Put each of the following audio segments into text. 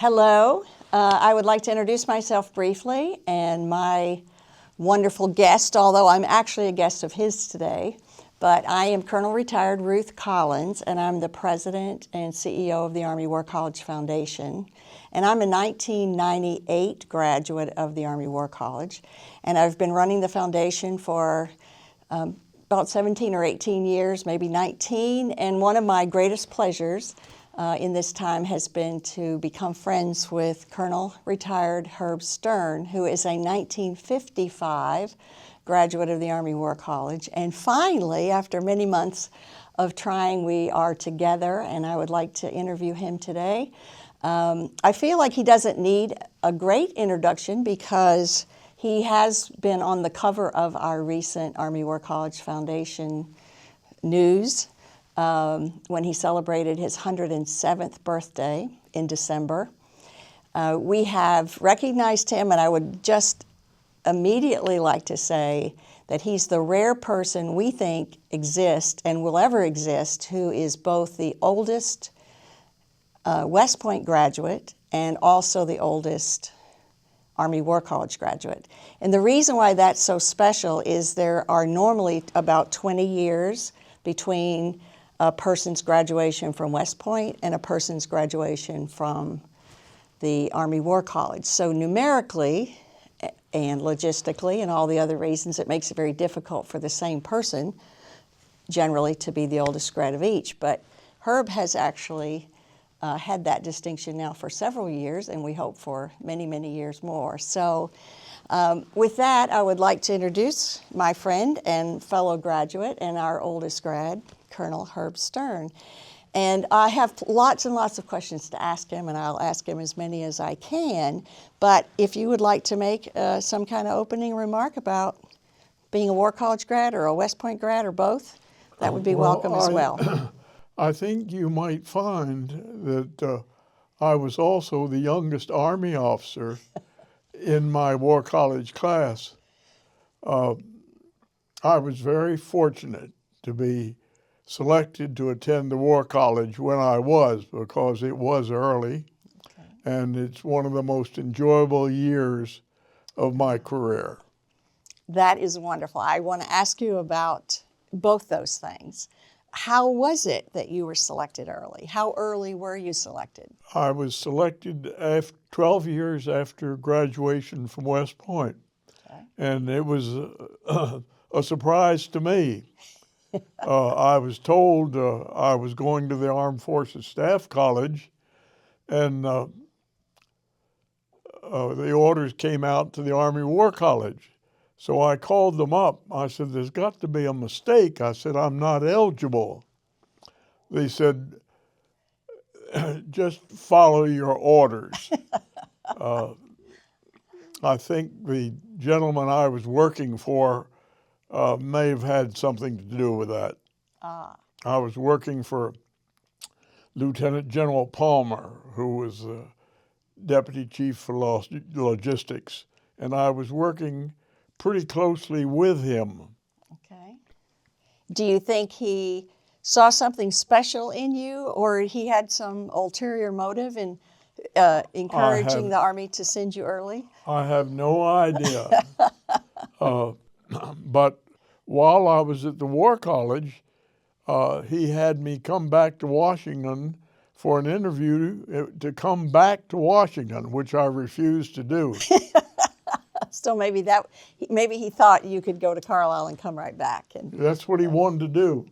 Hello. I would like to introduce myself briefly and my wonderful guest, although I'm actually a guest of his today. But I am Colonel Retired Ruth Collins, and I'm the President and CEO of the Army War College Foundation. And I'm a 1998 graduate of the Army War College, and I've been running the foundation for about 17 or 18 years, maybe 19, and one of my greatest pleasures in this time has been to become friends with Colonel Retired Herb Stern, who is a 1955 graduate of the Army War College. And finally, after many months of trying, we are together, and I would like to interview him today. I feel like he doesn't need a great introduction because he has been on the cover of our recent Army War College Foundation news when he celebrated his 107th birthday in December. We have recognized him, and I would just immediately like to say that he's the rare person we think exists and will ever exist who is both the oldest West Point graduate and also the oldest Army War College graduate. And the reason why that's so special is there are normally about 20 years between a person's graduation from West Point and a person's graduation from the Army War College. So numerically and logistically and all the other reasons, it makes it very difficult for the same person generally to be the oldest grad of each. But Herb has actually had that distinction now for several years, and we hope for many, many years more. So with that, I would like to introduce my friend and fellow graduate and our oldest grad, Colonel Herb Stern. And I have lots and lots of questions to ask him, and I'll ask him as many as I can. But if you would like to make some kind of opening remark about being a War College grad or a West Point grad or both, that would be welcome as well. I think you might find that I was also the youngest Army officer in my War College class. I was very fortunate to be selected to attend the War College when I was, because it was early, and it's one of the most enjoyable years of my career. That is wonderful. I want to ask you about both those things. How was it that you were selected early? How early were you selected? I was selected 12 years after graduation from West Point, and it was a surprise to me. I was told I was going to the Armed Forces Staff College, and the orders came out to the Army War College. So I called them up. I said, "There's got to be a mistake." I said, "I'm not eligible." They said, "Just follow your orders." I think the gentleman I was working for may have had something to do with that. I was working for Lieutenant General Palmer, who was Deputy Chief for Logistics, and I was working pretty closely with him. Okay. Do you think he saw something special in you, or he had some ulterior motive in encouraging the Army to send you early? I have no idea. But while I was at the War College, he had me come back to Washington for an interview to come back to Washington, which I refused to do. Still, maybe he thought you could go to Carlisle and come right back. And that's what he wanted to do.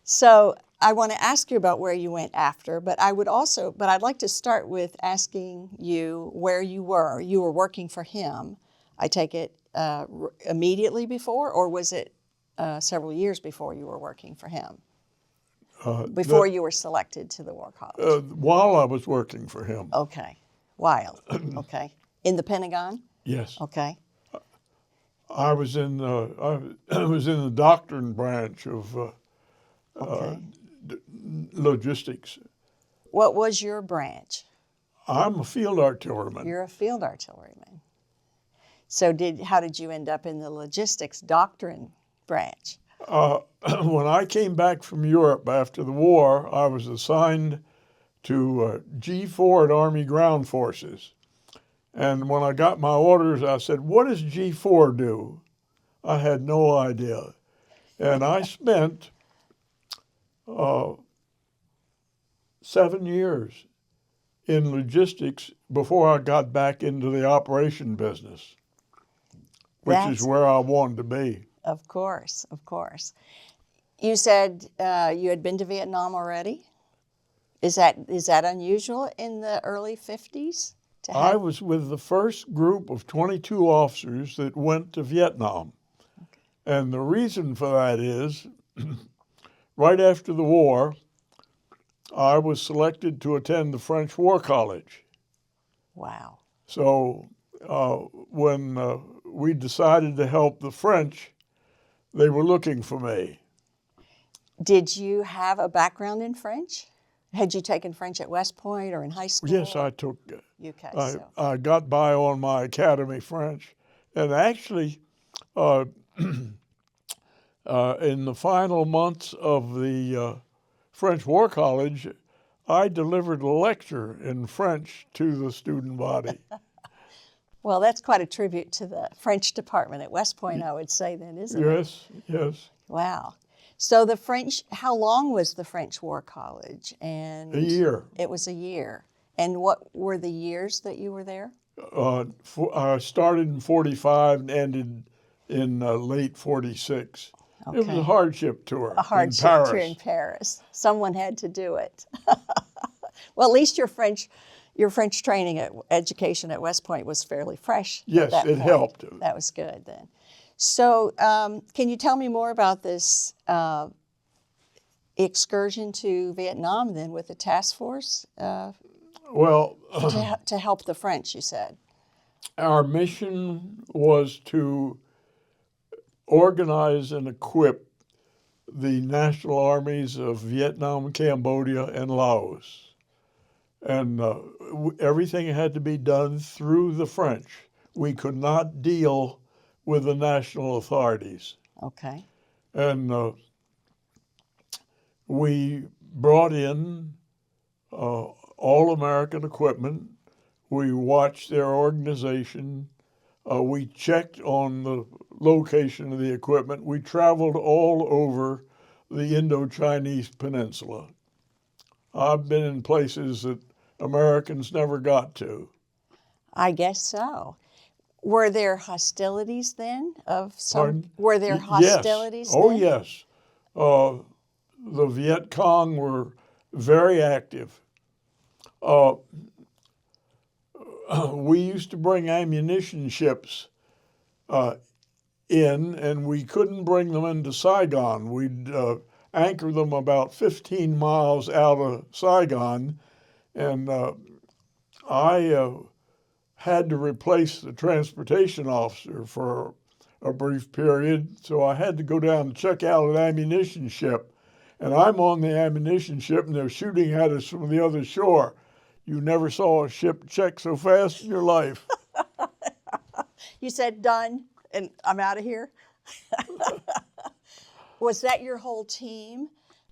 So I want to ask you about where you went after, but I'd like to start with asking you where you were. You were working for him, I take it, immediately before, or was it several years before you were working for him? Before you were selected to the War College? While I was working for him. Okay. While. Okay. In the Pentagon? Yes. Okay. I was in the doctrine branch of logistics. What was your branch? I'm a field artilleryman. You're a field artilleryman. So how did you end up in the logistics doctrine branch? When I came back from Europe after the war, I was assigned to G4 at Army Ground Forces. And when I got my orders, I said, "What does G4 do?" I had no idea. And I spent 7 years in logistics before I got back into the operation business, which is where I wanted to be. Of course, of course. You said you had been to Vietnam already. Is that unusual in the early 50s? I was with the first group of 22 officers that went to Vietnam. Okay. And the reason for that is, right after the war, I was selected to attend the French War College. Wow. So when we decided to help the French, they were looking for me. Did you have a background in French? Had you taken French at West Point or in high school? Yes, I took. UK. I got by on my academy French, and actually, in the final months of the French War College, I delivered a lecture in French to the student body. Well, that's quite a tribute to the French department at West Point, I would say then, isn't it? Yes, yes. Wow. So the French, how long was the French War College? And A year. It was a year. And what were the years that you were there? I started in 45 and ended in late 46. Okay. It was a hardship tour A hardship in Paris. tour in Paris. Someone had to do it. Well, at least your French training education at West Point was fairly fresh. Yes, at that it point. helped. That was good then. So, can you tell me more about this excursion to Vietnam then with the task force Well, to help the French? You said. our mission was to organize and equip the national armies of Vietnam, Cambodia, and Laos. And everything had to be done through the French. We could not deal with the national authorities. Okay. And we brought in all American equipment. We watched their organization. We checked on the location of the equipment. We traveled all over the Indo-Chinese peninsula. I've been in places that Americans never got to. I guess so. Were there hostilities then of some? Pardon? Were there hostilities Yes. Oh, then? yes. The Viet Cong were very active. We used to bring ammunition ships in, and we couldn't bring them into Saigon. We'd anchor them about 15 miles out of Saigon, and I had to replace the transportation officer for a brief period, so I had to go down and check out an ammunition ship. And I'm on the ammunition ship, and they're shooting at us from the other shore. You never saw a ship check so fast in your life. You said done, and I'm out of here. Was that your whole team?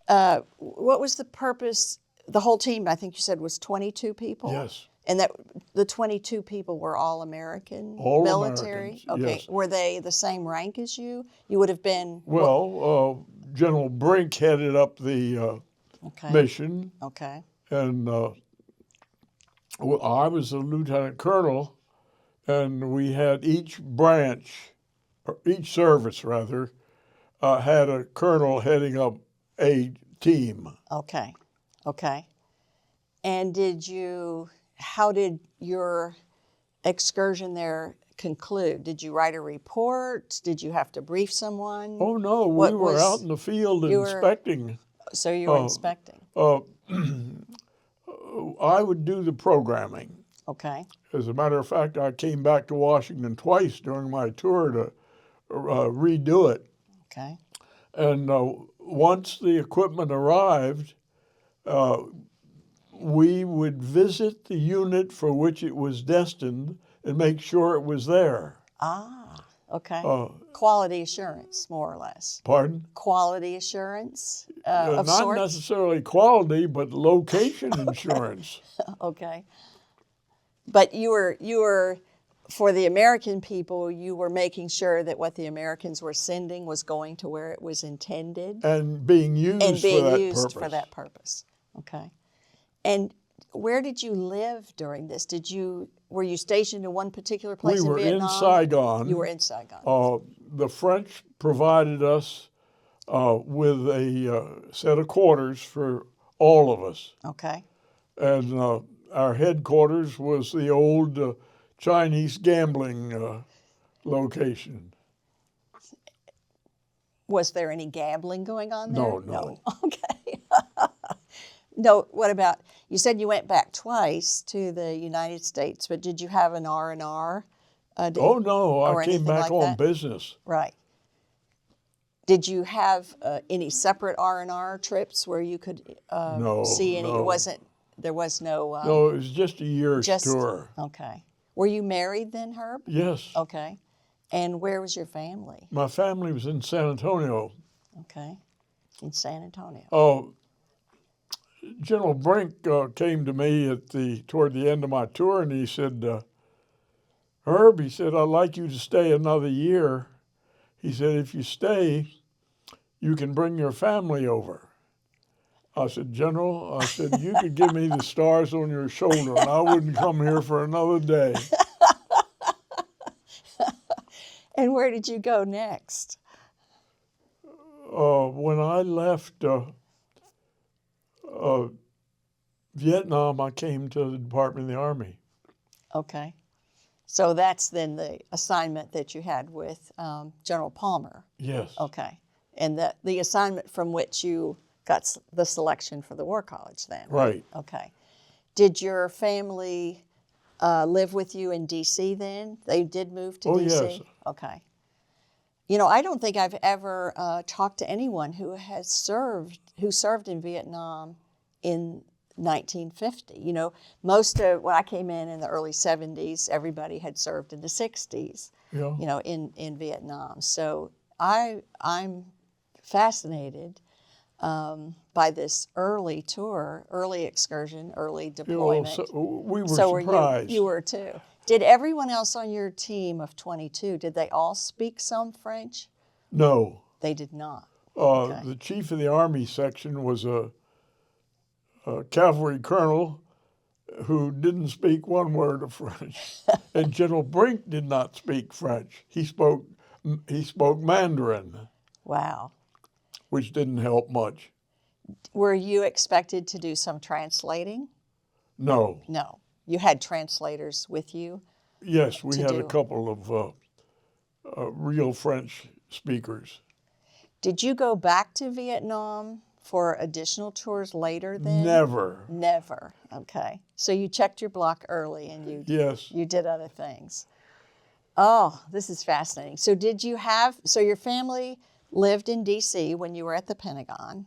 What was the purpose? The whole team, I think you said, was 22 people? Yes. And that the 22 people were all American All military? Americans, Okay. yes. Were they the same rank as you? You would have been... Well, General Brink headed up the okay. mission, Okay. and I was a lieutenant colonel, and we had each branch, or each service rather, had a colonel heading up a team. Okay. Okay. And how did your excursion there conclude? Did you write a report? Did you have to brief someone? Oh, no, we were out in the field inspecting. So you were inspecting. I would do the programming. Okay. As a matter of fact, I came back to Washington twice during my tour to redo it. Okay. And once the equipment arrived, we would visit the unit for which it was destined and make sure it was there. Ah. Okay. Uh, Quality assurance, more or less. pardon? Quality assurance of Not sorts. necessarily quality, but location insurance. Okay. But you were for the American people, you were making sure that what the Americans were sending was going to where it was intended And being used and for being that used purpose. for that purpose. Okay. And where did you live during this? Were you stationed in one particular place We were in Vietnam? in Saigon. You were in Saigon. The French provided us with a set of quarters for all of us. Okay. And our headquarters was the old Chinese gambling location. Was there any gambling going on there? No, no. Okay. No, what about, you said you went back twice to the United States, but did you have an R&R? Oh, no, or I came anything back like on that? business. Right. Did you have any separate R&R trips where you could No, see any? no. There was no. No, it was just a year's tour. Okay. Were you married then, Herb? Yes. Okay. And where was your family? My family was in San Antonio. Okay. In San Antonio. General Brink came to me toward the end of my tour, and he said, Herb, he said, I'd like you to stay another year. He said, if you stay, you can bring your family over. I said, General, I said, you could give me the stars on your shoulder, and I wouldn't come here for another day. And where did you go next? When I left Vietnam, I came to the Department of the Army. Okay. So that's then the assignment that you had with General Palmer. Yes. Okay. And the assignment from which you got the selection for the War College then? Right. Okay. Did your family live with you in D.C. then? They did move to D.C.? Yes. Okay. You know, I don't think I've ever talked to anyone who served in Vietnam in 1950. You know, most of when I came in the early 70s, everybody had served in the 60s. Yeah. You know, in Vietnam. So I'm fascinated by this early tour, early excursion, early deployment. We were So surprised. you were too. Did everyone else on your team of 22, did they all speak some French? No. They did not. The chief of the Army section was a cavalry colonel who didn't speak one word of French. And General Brink did not speak French. He spoke Mandarin, Wow. which didn't help much. Were you expected to do some translating? No. No. You had translators with you? Yes, we had a do. couple of real French speakers. Did you go back to Vietnam for additional tours later then? Never. Never. Okay. So you checked your block early and Yes. you did other things. Oh, this is fascinating. So your family lived in D.C. when you were at the Pentagon,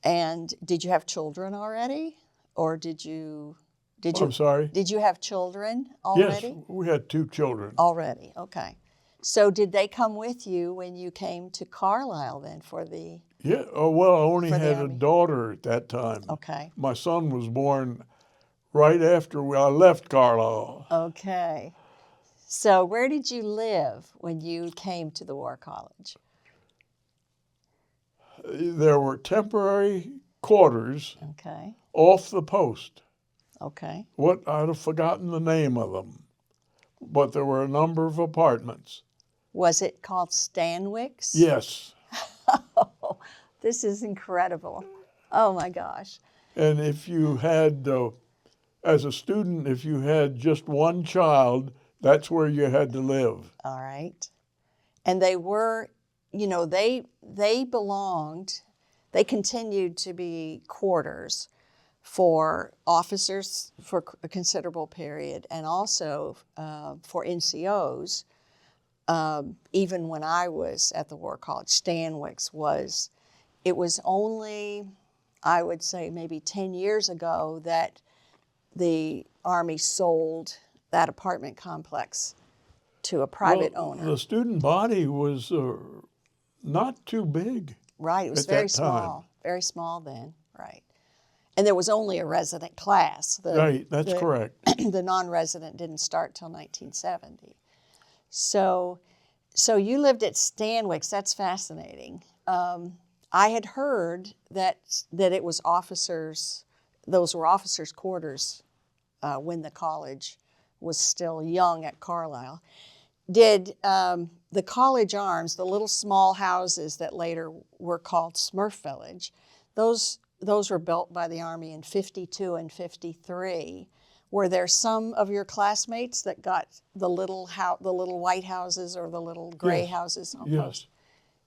and did you have children already? Or did you I'm sorry? Did you have children already? Yes, we had 2 children. Already, okay. So did they come with you when you came to Carlisle then for the... Yeah, well, I only For the had a Army. daughter at that time. Okay. My son was born right after I left Carlisle. Okay. So where did you live when you came to the War College? There were temporary quarters Okay. off the post. Okay. I'd have forgotten the name of them, but there were a number of apartments. Was it called Stanwix? Yes. Oh, this is incredible. Oh my gosh. And if you had, as a student, if you had just one child, that's where you had to live. All right. And they were, they continued to be quarters for officers for a considerable period, and also for NCOs. Even when I was at the War College, Stanwix was only, I would say, maybe 10 years ago that the Army sold that apartment complex to a private Well, owner. the student body was not too big Right, it was at very that time. very small then, right. And there was only a resident class. Right, that's correct. The non-resident didn't start till 1970. So you lived at Stanwix. That's fascinating. I had heard that it was officers. Those were officers' quarters when the college was still young at Carlisle. Did the College Arms, the little small houses that later were called Smurf Village, those were built by the Army in 52 and 53. Were there some of your classmates that got the little white houses or the little gray Yes. houses on Yes. posts?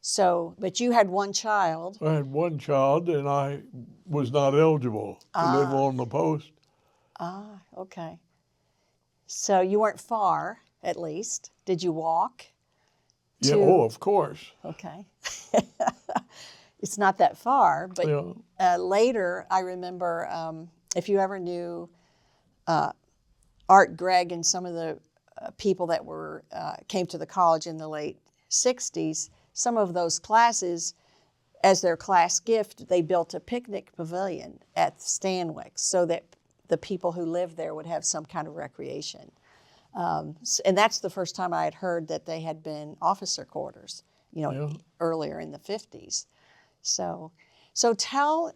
So, but you had one child. I had one child, and I was not eligible to live on the post. Ah, okay. So you weren't far, at least. Did you walk? Yeah, oh, of course. Okay. It's not that far, but Yeah. later I remember, if you ever knew Art Gregg and some of the people that came to the college in the late 60s, some of those classes, as their class gift, they built a picnic pavilion at Stanwix so that the people who lived there would have some kind of recreation. And that's the first time I had heard that they had been officer quarters, earlier in the 50s. So tell,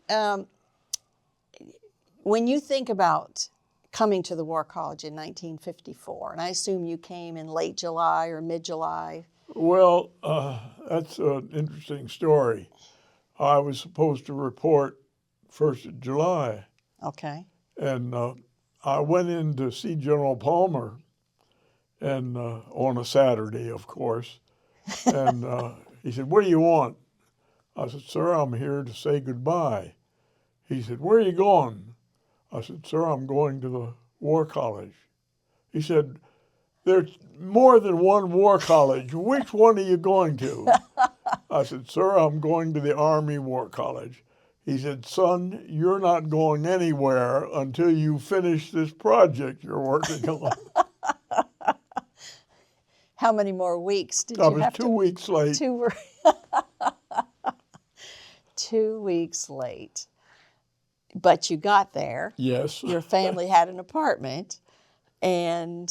when you think about coming to the War College in 1954, and I assume you came in late July or mid-July. Well, that's an interesting story. I was supposed to report 1st of July, Okay. and I went in to see General Palmer, and on a Saturday, of course, and he said, "What do you want?" I said, "Sir, I'm here to say goodbye." He said, "Where are you going?" I said, "Sir, I'm going to the War College." He said, "There's more than one War College. Which one are you going to?" I said, "Sir, I'm going to the Army War College." He said, "Son, you're not going anywhere until you finish this project you're working on." How many more weeks did I you was have 2 weeks late. 2 weeks late. But you got there. Yes. Your family had an apartment. And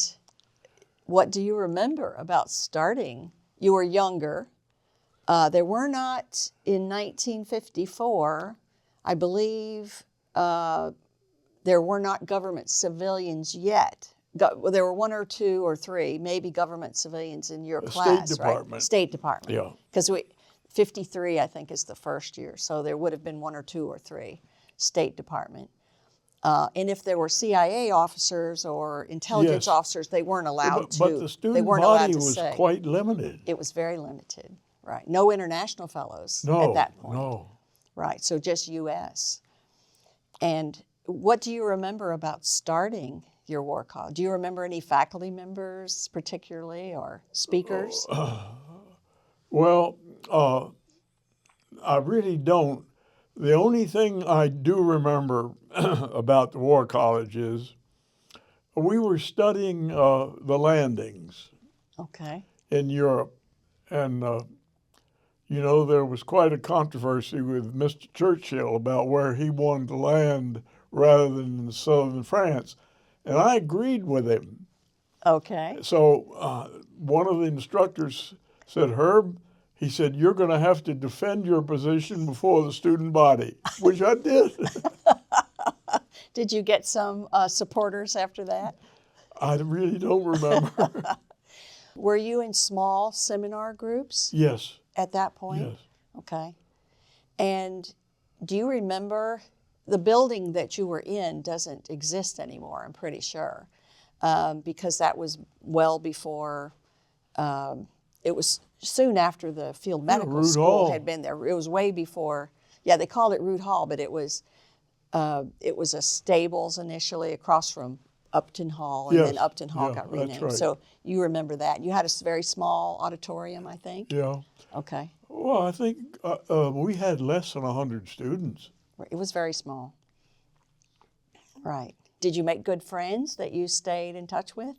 what do you remember about starting? You were younger. There were not, in 1954, I believe, there were not government civilians yet. There were one or two or three, maybe government civilians in your class, State Department. right? State Department. Yeah. Because 53, I think, is the first year. So there would have been one or two or three State Department. And if there were CIA officers or intelligence Yes. officers, they weren't allowed to. But the student they weren't allowed body to was say. quite limited. It was very limited, right? No international fellows No, at that point. no. Right, so just U.S. And what do you remember about starting your war college? Do you remember any faculty members particularly or speakers? Well, I really don't. The only thing I do remember about the War College is we were studying the landings Okay. in Europe. And, there was quite a controversy with Mr. Churchill about where he wanted to land rather than in southern France. And I agreed with him. Okay. So one of the instructors said, "Herb," he said, "you're going to have to defend your position before the student body," which I did. Did you get some supporters after that? I really don't remember. Were you in small seminar groups Yes. at that point? Yes. Okay. And do you remember the building that you were in doesn't exist anymore, I'm pretty sure, because that was well before, it was soon after the field medical Root school Hall. had been there. It was way before, they called it Root Hall, but it was a stables initially across from Upton Hall, and then Yes. Upton Hall Yeah, got that's renamed. right. So you remember that. You had a very small auditorium, I think? Yeah. Okay. Well, I think we had less than 100 students. It was very small. Right. Did you make good friends that you stayed in touch with?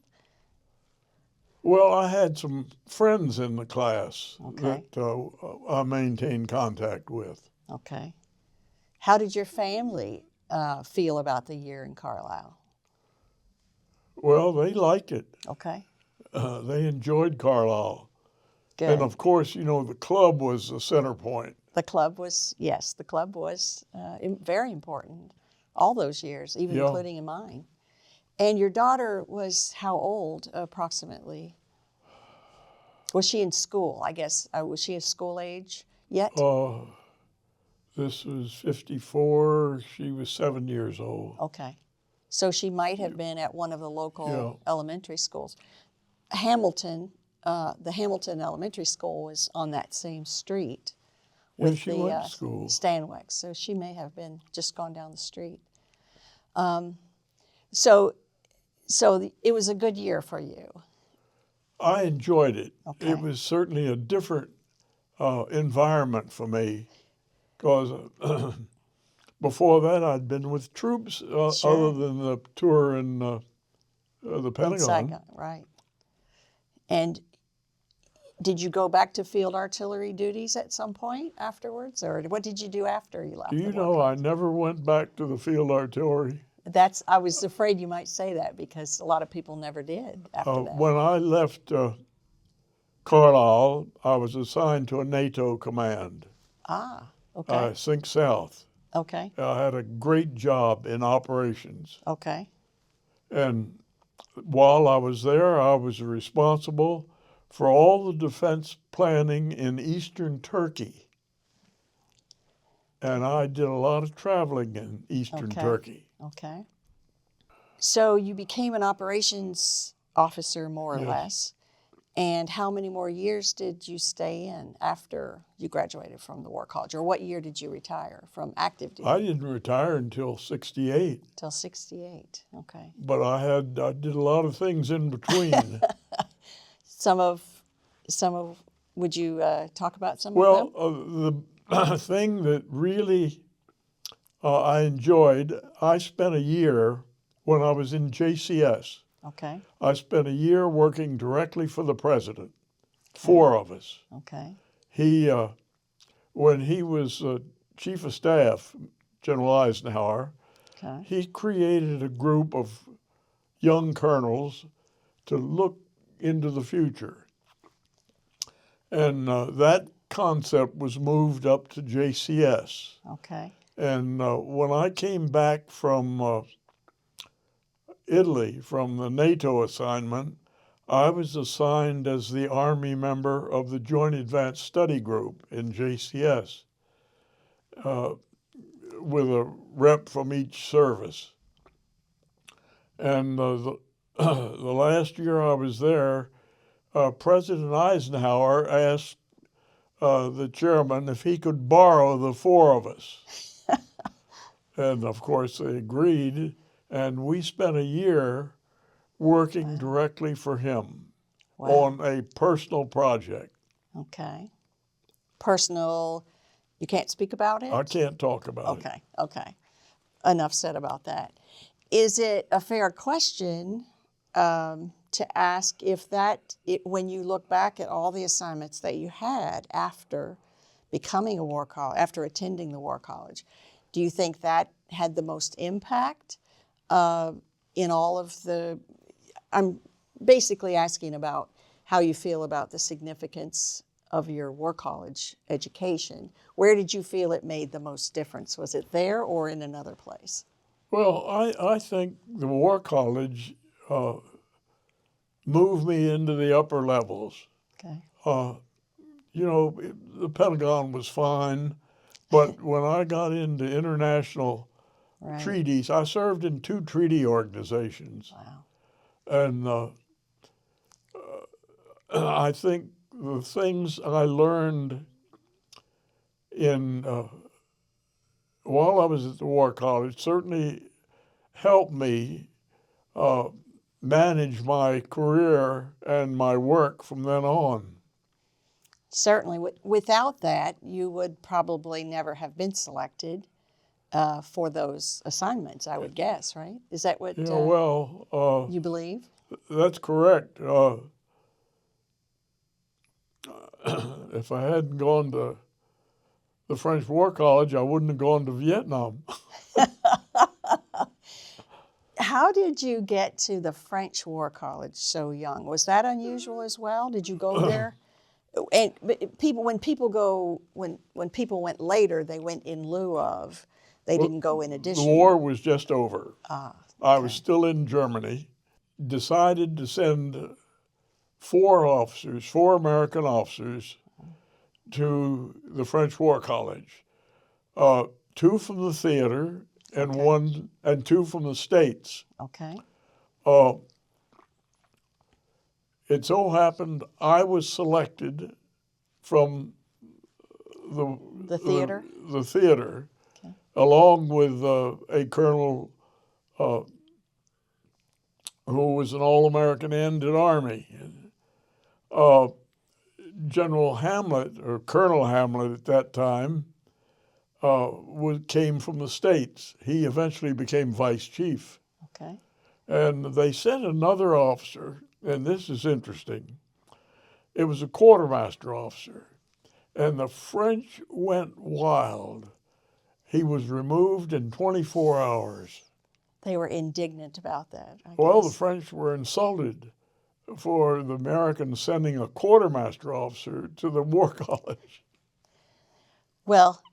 Well, I had some friends in the class Okay. that I maintained contact with. Okay. How did your family feel about the year in Carlisle? Well, they liked it. Okay. They enjoyed Carlisle. And Good. of course, you know, the club was the center point. The club was, yes, the club was very important all those years, even Yeah. including in mine. And your daughter was how old approximately? Was she in school? I guess, was she a school age yet? Uh, this was 54. She was 7 years old. Okay. So she might have been at one of the local Yeah. elementary schools. Hamilton, the Hamilton Elementary School was on that same street Yeah, with she the went to school. Stanwicks, so she may have been just gone down the street. So it was a good year for you. I enjoyed it. Okay. It was certainly a different environment for me because before that I'd been with troops Sure. other than the tour in the Pentagon. Right. And did you go back to field artillery duties at some point afterwards, or what did you do after you left? Do the you War know I College? never went back to the field artillery? I was afraid you might say that because a lot of people never did after that. When I left Carlisle, I was assigned to a NATO command, Okay. Sink South. Okay. I had a great job in operations. Okay. And while I was there, I was responsible for all the defense planning in eastern Turkey. And I did a lot of traveling in eastern Okay. Turkey. Okay. So you became an operations officer, more or Yes. less. And how many more years did you stay in after you graduated from the War College? Or what year did you retire from active duty? I didn't retire until 68, Till 68. Okay. but I did a lot of things in between. Some of, would you talk about some of Well, them? the thing that really I enjoyed, I spent a year when I was in JCS. Okay. I spent a year working directly for the president, 4 of us. Okay. He, when he was chief of staff, General Eisenhower, Okay. he created a group of young colonels to look into the future. And that concept was moved up to JCS. Okay. And when I came back from Italy, from the NATO assignment, I was assigned as the Army member of the Joint Advanced Study Group in JCS with a rep from each service. And the last year I was there, President Eisenhower asked the chairman if he could borrow the 4 of us. And of course they agreed, and we spent a year working directly for him on a personal project. Okay. Personal, you can't speak about it? I can't talk about it. Okay. Okay. Enough said about that. Is it a fair question to ask if when you look back at all the assignments that you had after becoming a war college, after attending the War College, do you think that had the most impact in all of the? I'm basically asking about how you feel about the significance of your War College education. Where did you feel it made the most difference? Was it there or in another place? Well, I think the War College moved me into the upper levels. Okay. You know, the Pentagon was fine, but when I got into international Right. treaties, I served in 2 treaty organizations. Wow. And I think the things I learned while I was at the War College certainly helped me manage my career and my work from then on. Certainly. Without that, you would probably never have been selected for those assignments, I would guess, right? Is that what Yeah, well, you believe? that's correct. if I hadn't gone to the French War College, I wouldn't have gone to Vietnam. How did you get to the French War College so young? Was that unusual as well? Did you go there? And when people went later, they went in lieu of. They didn't go in The addition. war was just over. Ah, I was still in Germany. Decided to send 4 American officers, to the French War College. 2 from the theater and 2 from the States. okay. It so happened I was selected from The theater. the theater, Okay. along with a colonel who was an All-American Ended Army. General Hamlet, or Colonel Hamlet at that time, came from the States. He eventually became vice chief. Okay. And they sent another officer, and this is interesting. It was a quartermaster officer, and the French went wild. He was removed in 24 hours. They were indignant about that, I Well, guess. the French were insulted for the Americans sending a quartermaster officer to the War College. Well,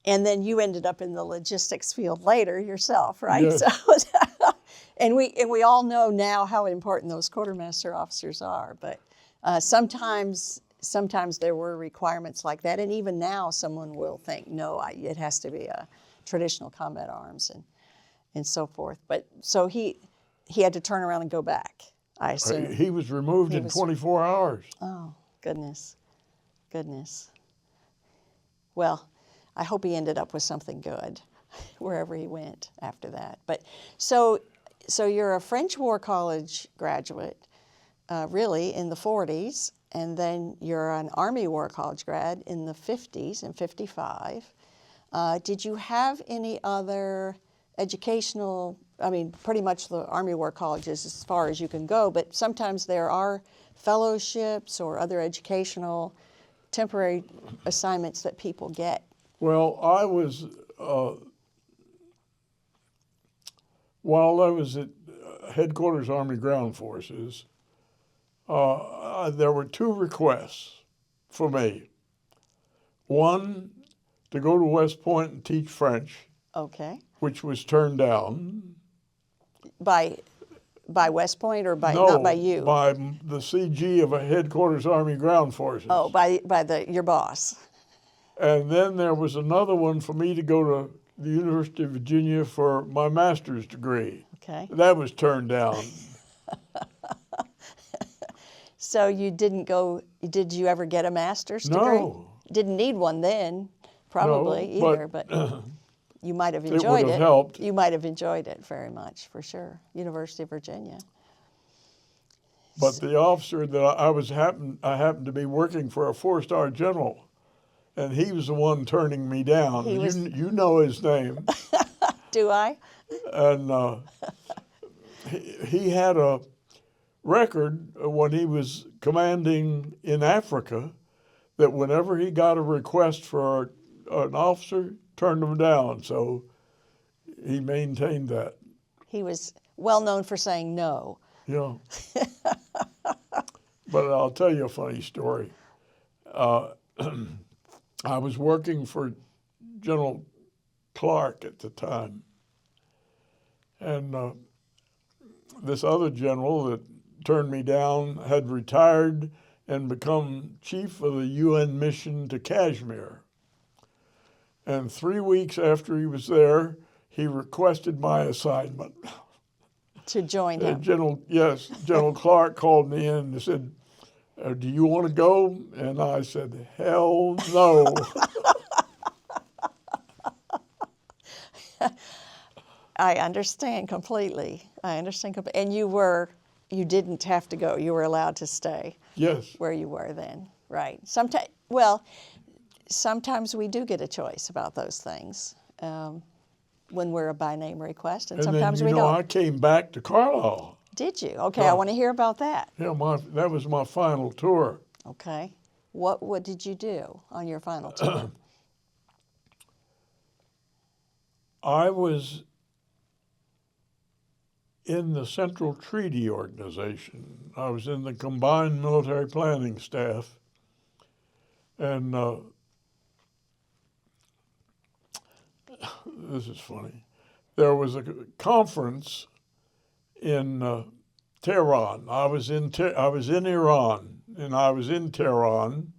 and then you ended up in the logistics field later yourself, right? Yes. So, and we all know now how important those quartermaster officers are. But sometimes there were requirements like that, and even now someone will think, no, it has to be a traditional combat arms and so forth. But so he had to turn around and go back, I assume. He was removed in 24 hours. Oh, goodness. Well, I hope he ended up with something good wherever he went after that. But so you're a French War College graduate, really, in the 40s, and then you're an Army War College grad in the 50s, in 55. Did you have any other educational, I mean, pretty much the Army War College is as far as you can go, but sometimes there are fellowships or other educational temporary assignments that people get. Well, I was, while I was at Headquarters Army Ground Forces, there were 2 requests for me. One, to go to West Point and teach French, Okay. which was turned down. By West Point or No, not by you? by the CG of a Headquarters Army Ground Forces. Oh, by your boss. And then there was another one for me to go to the University of Virginia for my master's degree. Okay. That was turned down. So you didn't go, did you ever get a master's degree? No. Didn't need one then, probably No, either, but you might have enjoyed would have helped. You might have enjoyed it very much, for sure. University of Virginia. But the officer that I happened to be working for a 4-star general, and he was the one turning me down. You know his name. Do I? And he had a record when he was commanding in Africa that whenever he got a request for an officer, turned him down. So he maintained that. He was well known for saying no. Yeah. But I'll tell you a funny story. I was working for General Clark at the time. And this other general that turned me down had retired and become chief of the UN mission to Kashmir. And 3 weeks after he was there, he requested my assignment. To join him. General Clark called me in and said, do you want to go? And I said, hell no. I understand completely. And you didn't have to go. You were allowed to stay. Yes. Where you were then, right? Sometimes we do get a choice about those things when we're a by name request, and sometimes then, we don't. I came back to Carlisle. Did you? Okay, I want to hear about that. Yeah, that was my final tour. Okay. What did you do on your final tour? I was in the Central Treaty Organization. I was in the Combined Military Planning Staff. And this is funny. There was a conference in Tehran. I was in Iran, and I was in Tehran.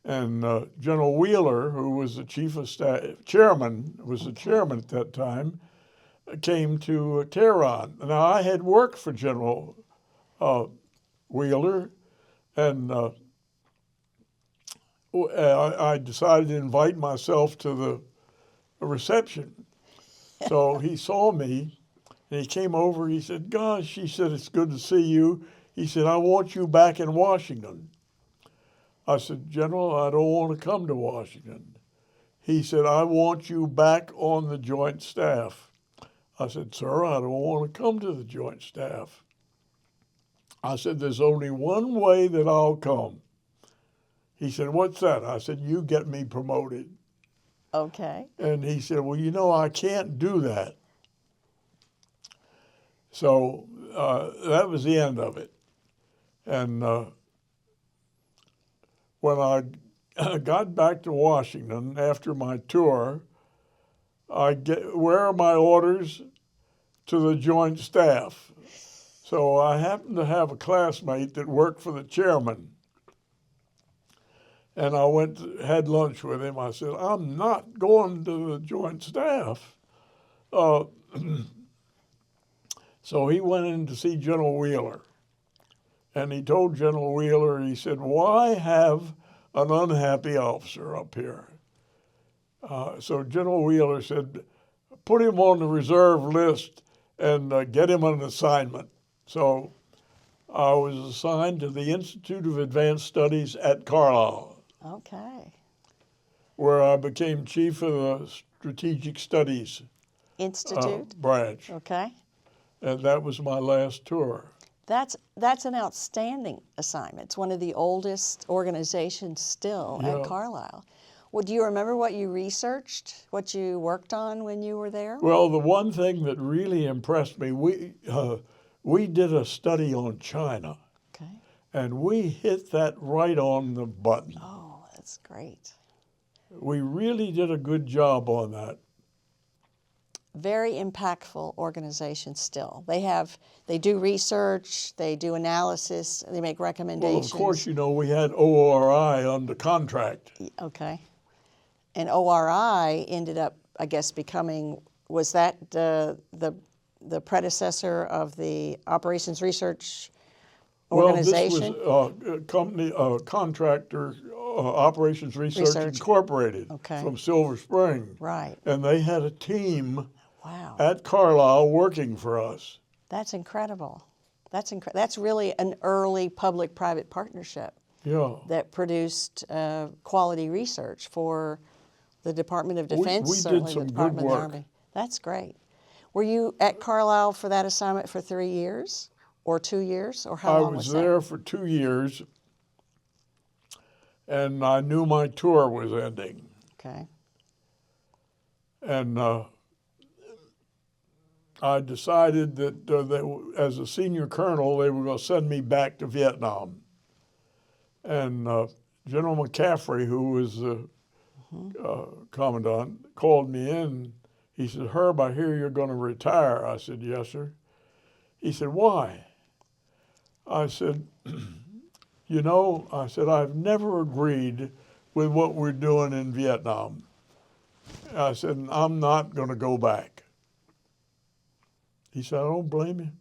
And General Wheeler, who was the chief of staff, chairman at that time, came to Tehran. Now, I had worked for General Wheeler, and I decided to invite myself to the reception. So he saw me, and he came over. He said, "Gosh," he said, "it's good to see you." He said, "I want you back in Washington." I said, "General, I don't want to come to Washington." He said, "I want you back on the Joint Staff." I said, "Sir, I don't want to come to the Joint Staff." I said, "There's only one way that I'll come." He said, "What's that?" I said, "You get me promoted." Okay. And he said, "Well, you know, I can't do that." So that was the end of it. And when I got back to Washington after my tour, where are my orders? To the Joint Staff. So I happened to have a classmate that worked for the chairman. And I had lunch with him. I said, "I'm not going to the Joint Staff." So he went in to see General Wheeler. And he told General Wheeler, he said, "Why have an unhappy officer up here?" So General Wheeler said, "Put him on the reserve list and get him an assignment." So I was assigned to the Institute of Advanced Studies at Carlisle, Okay. where I became chief of the Strategic Studies Institute. branch. Okay. And that was my last tour. That's an outstanding assignment. It's one of the oldest organizations still at Carlisle. Well, do you remember what you researched, what you worked on when you were there? Well, the one thing that really impressed me, we did a study on China, Okay. and we hit that right on the button. Oh, that's great. We really did a good job on that. Very impactful organization still. They do research, they do analysis, they make recommendations. Well, of course, you know, we had ORI under contract. Okay. And ORI ended up, I guess, was that the predecessor of the Operations Research Organization? Well, this was a company, contractor, Operations Research Incorporated from Silver Spring. Right. And they had a team Wow. at Carlisle working for us. That's incredible. That's really an early public-private partnership that produced quality research for the Department of Defense, we certainly did some the Department good of the work. Army. That's great. Were you at Carlisle for that assignment for 3 years or 2 years, or how long was that? I was there for 2 years, and I knew my tour was ending. Okay. And I decided that as a senior colonel, they were going to send me back to Vietnam. And General McCaffrey, who was the commandant, called me in. He said, "Herb, I hear you're going to retire." I said, "Yes, sir." He said, "Why?" I said, "You know," I said, "I've never agreed with what we're doing in Vietnam." I said, "I'm not going to go back." He said, "I don't blame you."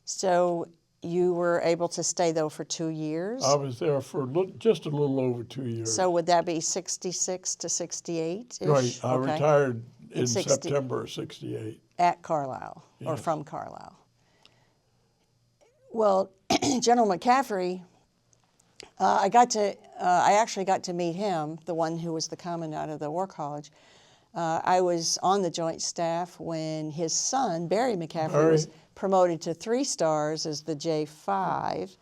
So you were able to stay, though, for 2 years? I was there for just a little over 2 years. So would that be 66 to 68-ish? Right. I Okay. retired in September of 68. At Carlisle, or Yes. from Carlisle. Well, General McCaffrey, I actually got to meet him, the one who was the commandant of the War College. I was on the Joint Staff when his son, Barry McCaffrey, was promoted to 3 stars as the J5,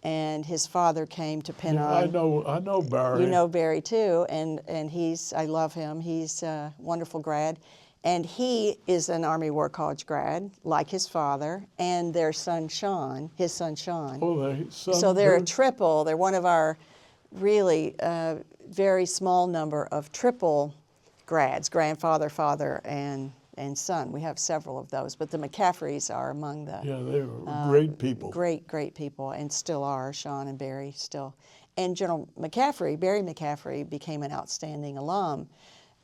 and his father came to pin on. I know Barry. You know Barry too, and I love him. He's a wonderful grad, and he is an Army War College grad, like his father, and their son Sean, his son Sean. So they're a triple. They're one of our really very small number of triple grads, grandfather, father, and son. We have several of those, but the McCaffreys are among the they were great people. Great people, and still are, Sean and Barry still. And General McCaffrey, Barry McCaffrey, became an outstanding alum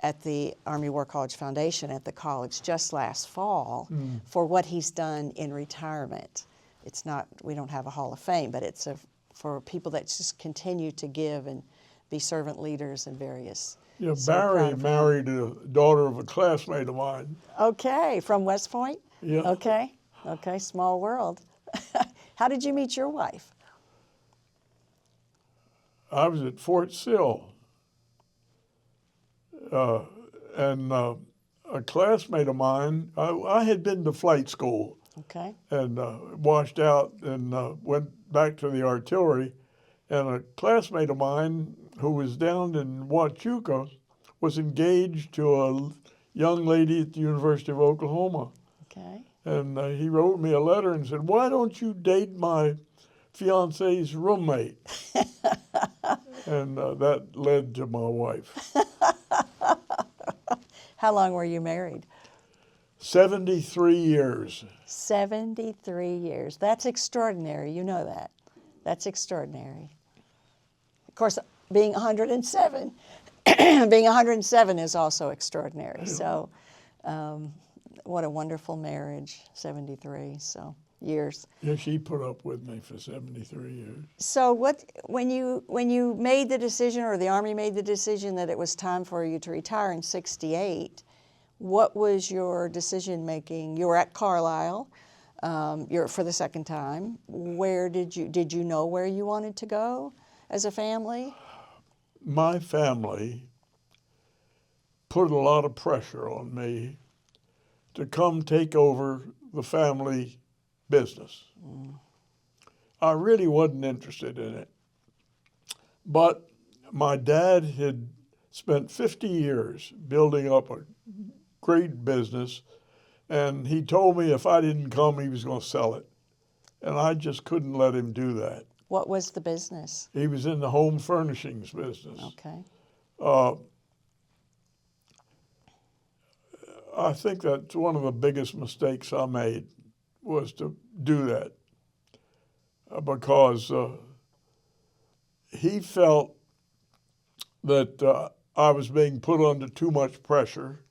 at the Army War College Foundation at the college just last fall for what he's done in retirement. It's not, we don't have a Hall of Fame, but it's for people that just continue to give and be servant leaders in various. Barry married a daughter of a classmate of mine. Okay, from West Point? Yeah. Okay, small world. How did you meet your wife? I was at Fort Sill, and a classmate of mine, I had been to flight school. Okay. And washed out and went back to the artillery. And a classmate of mine who was down in Huachuca was engaged to a young lady at the University of Oklahoma. Okay. And he wrote me a letter and said, "Why don't you date my fiance's roommate?" And that led to my wife. How long were you married? 73 years. 73 years. That's extraordinary. You know that. That's extraordinary. Of course, being 107, being 107 is also extraordinary. So, what a wonderful marriage, 73 years. Yeah, she put up with me for 73 years. So, when you made the decision, or the Army made the decision that it was time for you to retire in '68, what was your decision making? You were at Carlisle. You're for the second time. Where did you know where you wanted to go as a family? My family put a lot of pressure on me to come take over the family business. I really wasn't interested in it. But my dad had spent 50 years building up a great business, and he told me if I didn't come, he was going to sell it. And I just couldn't let him do that. What was the business? He was in the home furnishings business. Okay. I think that's one of the biggest mistakes I made, was to do that, because he felt that I was being put under too much pressure,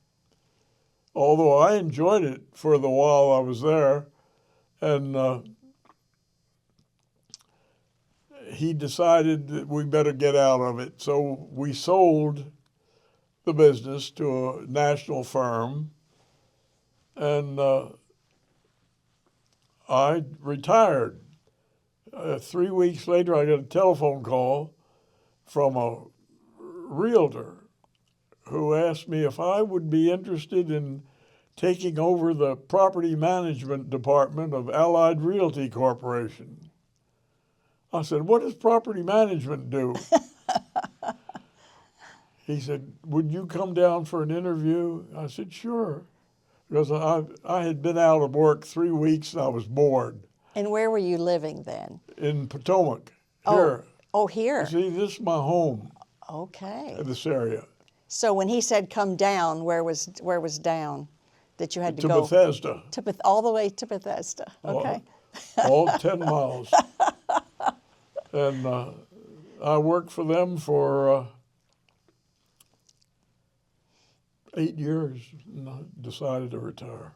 although I enjoyed it for the while I was there. And he decided that we better get out of it. So we sold the business to a national firm, and I retired. 3 weeks later, I got a telephone call from a realtor who asked me if I would be interested in taking over the property management department of Allied Realty Corporation. I said, "What does property management do?" He said, "Would you come down for an interview?" I said, "Sure," because I had been out of work 3 weeks and I was bored. And where were you living then? In Potomac, here. Oh, here. See, this is my home. Okay. In this area. So when he said come down, where was down? That you had to go Bethesda. All the way to Bethesda. Okay. All 10 miles. And I worked for them for 8 years, and I decided to retire.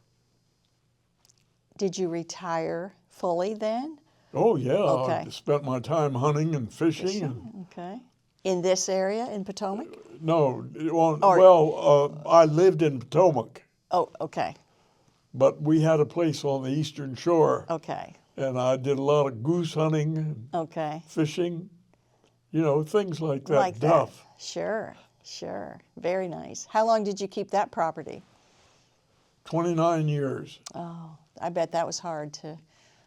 Did you retire fully then? Oh, yeah. Okay. I spent my time hunting and fishing. Okay. In this area, in Potomac? No, I lived in Potomac. Oh, okay. But we had a place on the eastern shore. Okay. And I did a lot of goose hunting, okay, fishing, things like that. Like Duff. that. Sure. Sure. Very nice. How long did you keep that property? 29 years. Oh, I bet that was hard to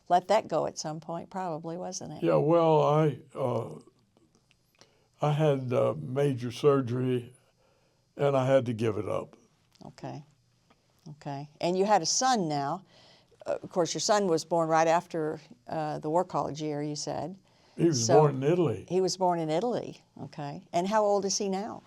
let that go at some point, probably, wasn't it? Yeah, well, I had major surgery, and I had to give it up. Okay. Okay. And you had a son now. Of course, your son was born right after the War College year, you said. He was So- born in Italy. He was born in Italy. Okay. And how old is he now?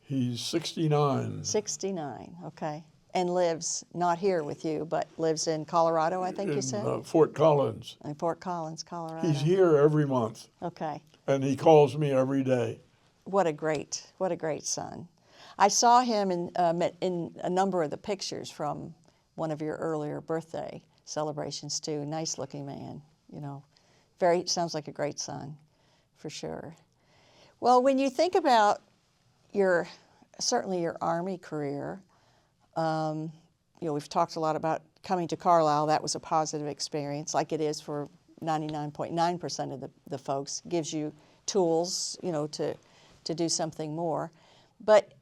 He's 69. 69. Okay. And lives not here with you, but lives in Colorado, I think you said? In Fort Collins. In Fort Collins, Colorado. He's here every month, Okay. and he calls me every day. What a great son. I saw him in a number of the pictures from one of your earlier birthday celebrations too. Nice looking man, you know. Sounds like a great son, for sure. Well, when you think about certainly your Army career, we've talked a lot about coming to Carlisle. That was a positive experience, like it is for 99.9% of the folks. Gives you tools, to do something more. But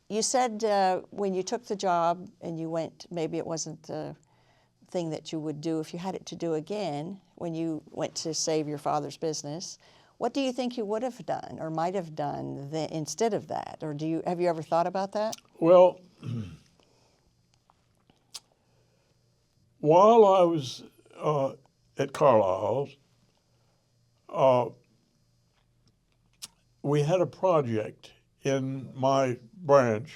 you said when you took the job and you went, maybe it wasn't the thing that you would do if you had it to do again, when you went to save your father's business. What do you think you would have done or might have done instead of that? Or have you ever thought about that? Well, while I was at Carlisle, we had a project in my branch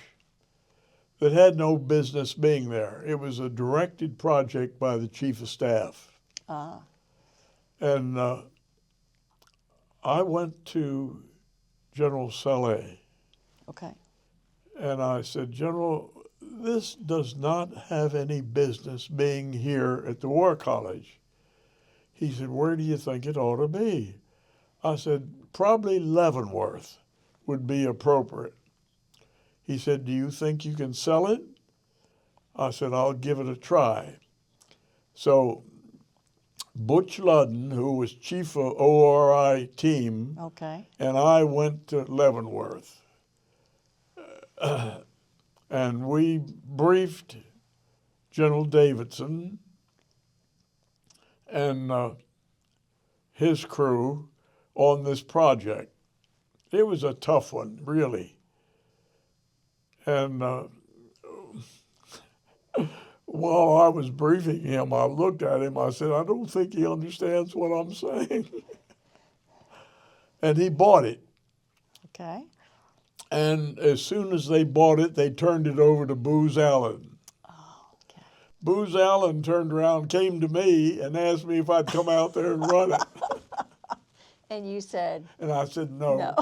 that had no business being there. It was a directed project by the Chief of Staff. Ah. And I went to General Saleh, Okay. and I said, General, this does not have any business being here at the War College. He said, where do you think it ought to be? I said, probably Leavenworth would be appropriate. He said, do you think you can sell it? I said, I'll give it a try. So Butch Ludden, who was chief of ORI team, Okay. and I went to Leavenworth. And we briefed General Davidson and his crew on this project. It was a tough one, really. And while I was briefing him, I looked at him, I said, I don't think he understands what I'm saying. And he bought it. Okay. And as soon as they bought it, they turned it over to Booz Allen. Oh, okay. Booz Allen turned around, came to me, and asked me if I'd come out there and run it. And you said, And I said, no. no.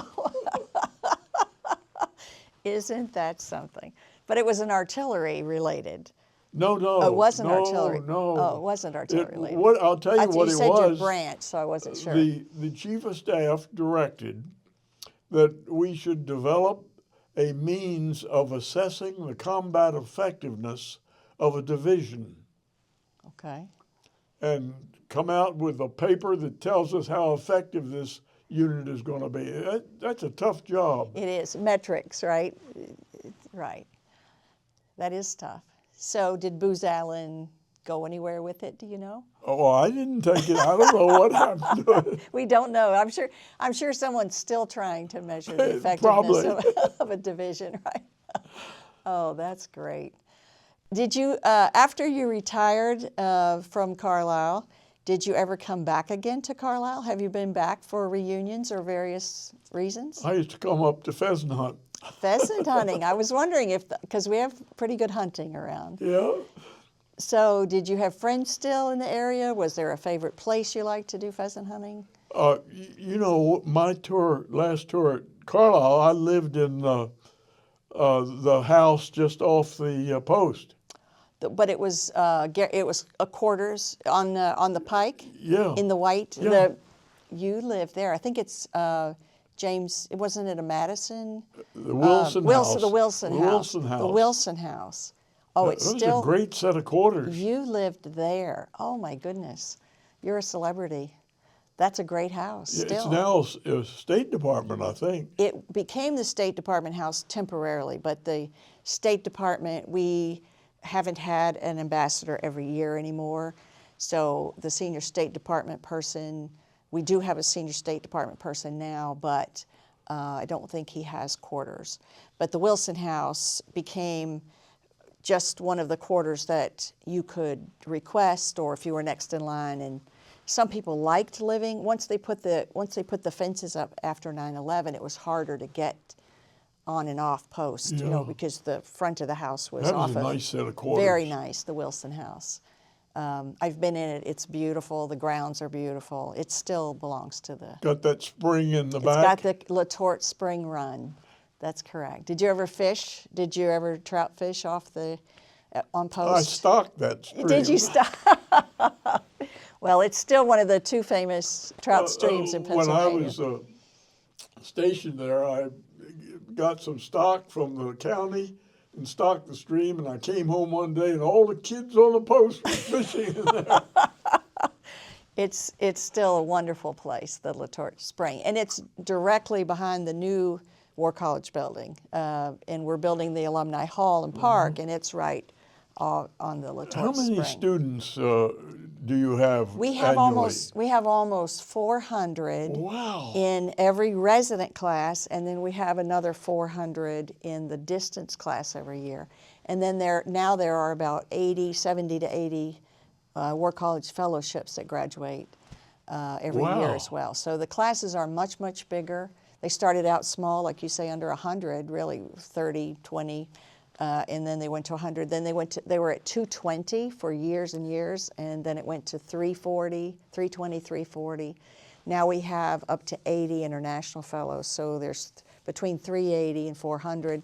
Isn't that something? But it was an artillery related. No, no. Oh, it wasn't no, artillery. No, Oh, it wasn't artillery related. I'll tell you what you it said was. your branch, so I wasn't sure. The Chief of Staff directed that we should develop a means of assessing the combat effectiveness of a division Okay. and come out with a paper that tells us how effective this unit is going to be. That's a tough job. It is. Metrics, right? Right. That is tough. So did Booz Allen go anywhere with it, do you know? Oh, I didn't take it. I don't know what happened to it. We don't know. I'm sure someone's still trying to measure the effectiveness of a division, right? Oh, that's great. Did you, after you retired from Carlisle, did you ever come back again to Carlisle? Have you been back for reunions or various reasons? I used to come up to pheasant hunt. Pheasant hunting. I was wondering because we have pretty good hunting around. Yeah. So did you have friends still in the area? Was there a favorite place you liked to do pheasant hunting? My last tour at Carlisle, I lived in the house just off the post. But it was a quarters on the Pike. Yeah. In the white. Yeah. You lived there. I think it's James. Wasn't it a Madison? The Wilson house. The Wilson The house. Wilson house. The Wilson house. Oh, it's It was still. a great set of quarters. You lived there. Oh my goodness, you're a celebrity. That's a great house Yeah, still. it's now a State Department, I think. It became the State Department house temporarily, but the State Department, we haven't had an ambassador every year anymore. So the senior State Department person, we do have a senior State Department person now, but I don't think he has quarters. But the Wilson House became just one of the quarters that you could request, or if you were next in line. And some people liked living. Once they put the fences up after 9/11, it was harder to get on and off post, you know, Yeah. because the front of the house was That off was a of nice set of quarters. very nice, the Wilson House. I've been in it. It's beautiful. The grounds are beautiful. It still belongs to the. Got that spring in the It's back. got the Latort Spring Run. That's correct. Did you ever fish? Did you ever trout fish off the on post? I stocked that stream. Did you stop? Well, it's still one of the two famous trout streams in When Pennsylvania. I was stationed there, I got some stock from the county and stocked the stream, and I came home one day and all the kids on the post were fishing in there. It's still a wonderful place, the Latort Spring, and it's directly behind the new War College building, and we're building the Alumni Hall and Park, and it's right on the Latort How many Spring. students do you have We have annually? almost 400 Wow. in every resident class, and then we have another 400 in the distance class every year. And then there are about 70 to 80 War College fellowships that graduate every year Wow. as well. So the classes are much, much bigger. They started out small, like you say, under 100, really 30, 20, and then they went to 100. Then they were at 220 for years and years, and then it went to 340, 320, 340. Now we have up to 80 international fellows, so there's between 380 and 400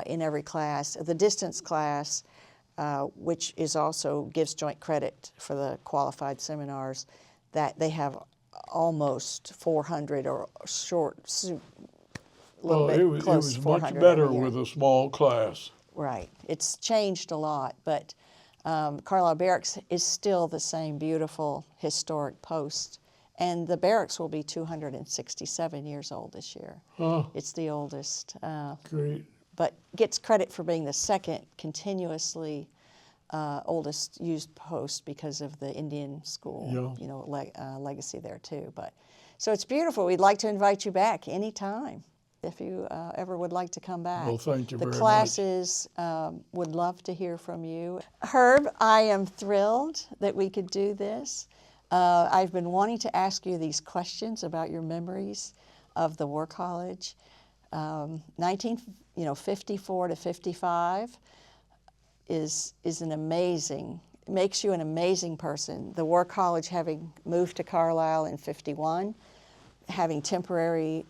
in every class. The distance class, which is also gives joint credit for the qualified seminars, that they have almost 400 or a little bit It was close to much 400 better every year. with a small class. Right. It's changed a lot, but Carlisle Barracks is still the same beautiful historic post. And the barracks will be 267 years old this year. Huh. It's the oldest, Great. but gets credit for being the second continuously oldest used post because of the Indian school, Yeah. you know, legacy there too. But so it's beautiful. We'd like to invite you back anytime if you ever would like to come back. Well, thank you the very much. classes would love to hear from you. Herb, I am thrilled that we could do this. I've been wanting to ask you these questions about your memories of the War College. 1954 to 55 is an amazing, makes you an amazing person. The War College, having moved to Carlisle in 51, having temporary,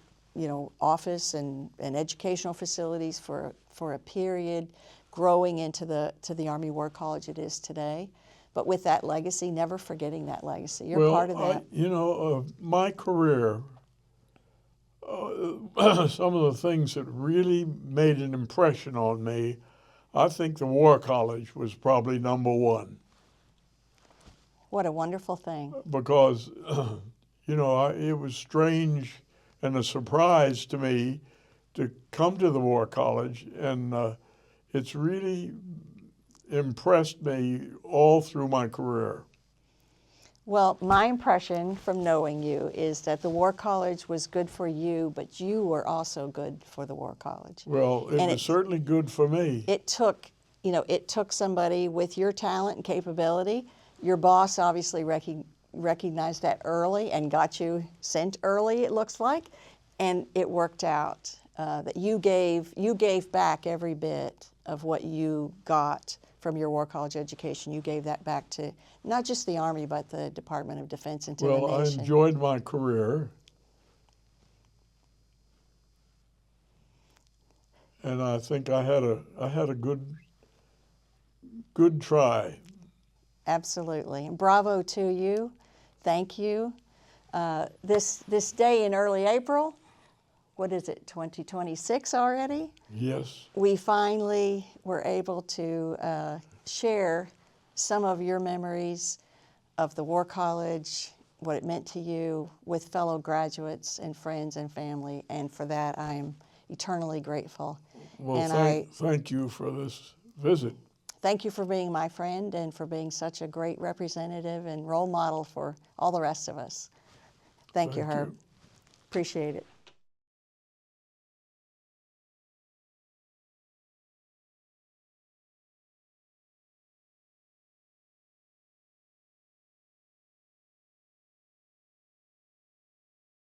office and educational facilities for a period, growing into the Army War College it is today. But with that legacy, never forgetting that legacy. You're part of that. My career, some of the things that really made an impression on me, I think the War College was probably number one. What a wonderful thing. Because, it was strange and a surprise to me to come to the War College, and it's really impressed me all through my career. Well, my impression from knowing you is that the War College was good for you, but you were also good for the War College. Well, it was certainly good for me. It took somebody with your talent and capability. Your boss obviously recognized that early and got you sent early, it looks like, and it worked out. That you gave back every bit of what you got from your War College education. You gave that back to not just the Army, but the Department of Defense and to the nation. I enjoyed my career, and I think I had a good try. Absolutely, and bravo to you. Thank you. This day in early April, what is it, 2026 already? Yes. We finally were able to share some of your memories of the War College what it meant to you with fellow graduates and friends and family, and for that I am eternally grateful. Well, And thank you for this visit. thank you for being my friend and for being such a great representative and role model for all the rest of us. Thank you, Herb. Appreciate it.